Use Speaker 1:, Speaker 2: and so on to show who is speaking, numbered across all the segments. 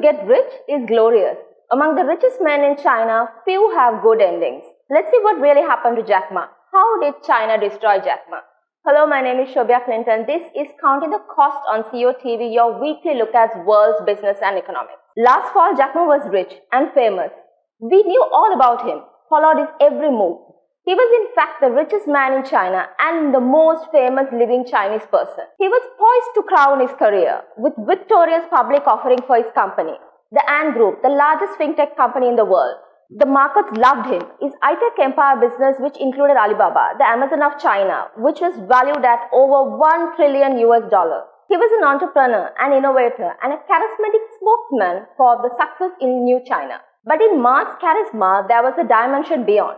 Speaker 1: To get rich is glorious. Among the richest men in China, few have good endings. Let's see what really happened to Jack Ma. How did China destroy Jack Ma? Hello, my name is Shobya Clinton. This is Counting the Cost on CEO TV, your weekly look at world's business and economics. Last fall, Jack Ma was rich and famous. We knew all about him, followed his every move. He was in fact the richest man in China and the most famous living Chinese person. He was poised to crown his career with victorious public offering for his company, the Ant Group, the largest fintech company in the world. The markets loved him. His high-tech empire business, which included Alibaba, the Amazon of China, which was valued at over $1 trillion. He was an entrepreneur, an innovator, and a charismatic spokesman for the success in New China. But in Ma's charisma, there was a dimension beyond.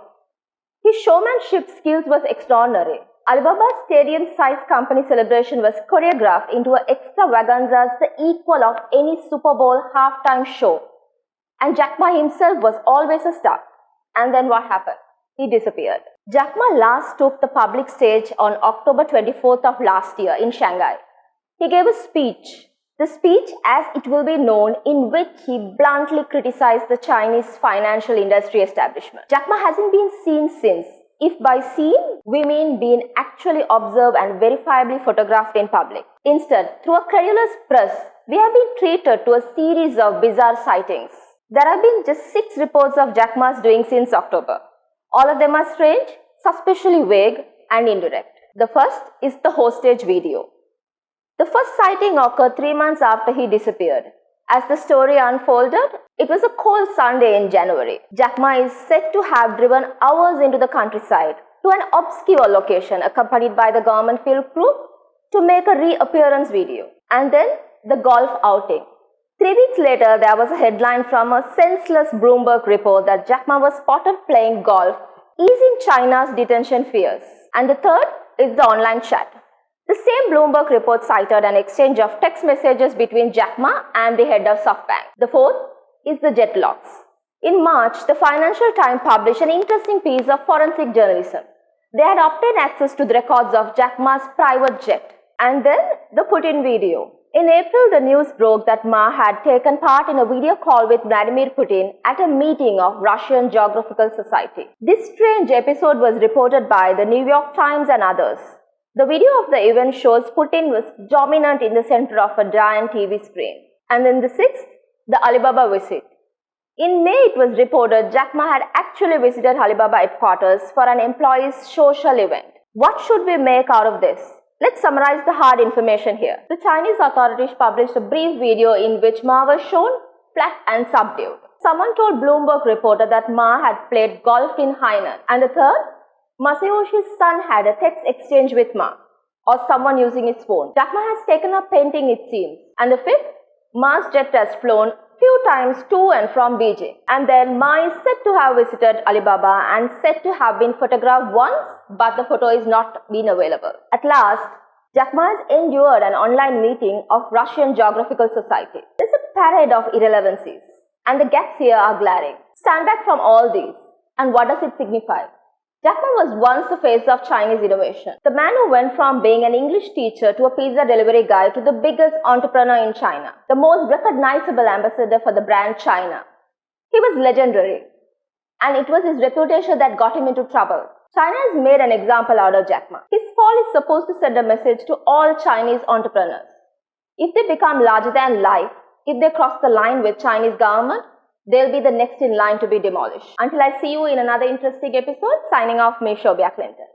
Speaker 1: His showmanship skills was extraordinary. Alibaba's stadium-sized company celebration was choreographed into an extravaganza the equal of any Super Bowl halftime show. And Jack Ma himself was always a star. And then what happened? He disappeared. Jack Ma last took the public stage on October 24th of last year in Shanghai. He gave a speech. The speech, as it will be known, in which he bluntly criticized the Chinese financial industry establishment. Jack Ma hasn't been seen since. If by seen, we mean being actually observed and verifiably photographed in public. Instead, through a credulous press, we have been treated to a series of bizarre sightings. There have been just 6 reports of Jack Ma's doings since October. All of them are strange, suspiciously vague, and indirect. The first is the hostage video. The first sighting occurred 3 months after he disappeared. As the story unfolded, it was a cold Sunday in January. Jack Ma is said to have driven hours into the countryside to an obscure location accompanied by the government field crew to make a reappearance video. And then the golf outing. 3 weeks later, there was a headline from a senseless Bloomberg report that Jack Ma was spotted playing golf, easing China's detention fears. And the third is the online chat. The same Bloomberg report cited an exchange of text messages between Jack Ma and the head of SoftBank. The fourth is the jet logs. In March, the Financial Times published an interesting piece of forensic journalism. They had obtained access to the records of Jack Ma's private jet. And then the Putin video. In April, the news broke that Ma had taken part in a video call with Vladimir Putin at a meeting of Russian Geographical Society. This strange episode was reported by the New York Times and others. The video of the event shows Putin was dominant in the center of a giant TV screen. And then the 6th, the Alibaba visit. In May, it was reported Jack Ma had actually visited Alibaba headquarters for an employee's social event. What should we make out of this? Let's summarize the hard information here. The Chinese authorities published a brief video in which Ma was shown flat and subdued. Someone told Bloomberg reporter that Ma had played golf in Hainan. And the third, Masayoshi's son had a text exchange with Ma, or someone using his phone. Jack Ma has taken up painting, it seems. And the fifth, Ma's jet has flown few times to and from Beijing. And then Ma is said to have visited Alibaba and said to have been photographed once, but the photo is not been available. At last, Jack Ma has endured an online meeting of Russian Geographical Society. There's a parade of irrelevancies, and the gaps here are glaring. Stand back from all these. And what does it signify? Jack Ma was once the face of Chinese innovation. The man who went from being an English teacher to a pizza delivery guy to the biggest entrepreneur in China, the most recognizable ambassador for the brand China. He was legendary, and it was his reputation that got him into trouble. China has made an example out of Jack Ma. His fall is supposed to send a message to all Chinese entrepreneurs. If they become larger than life, if they cross the line with Chinese government, they'll be the next in line to be demolished. Until I see you in another interesting episode, signing off, me Shobya Clinton.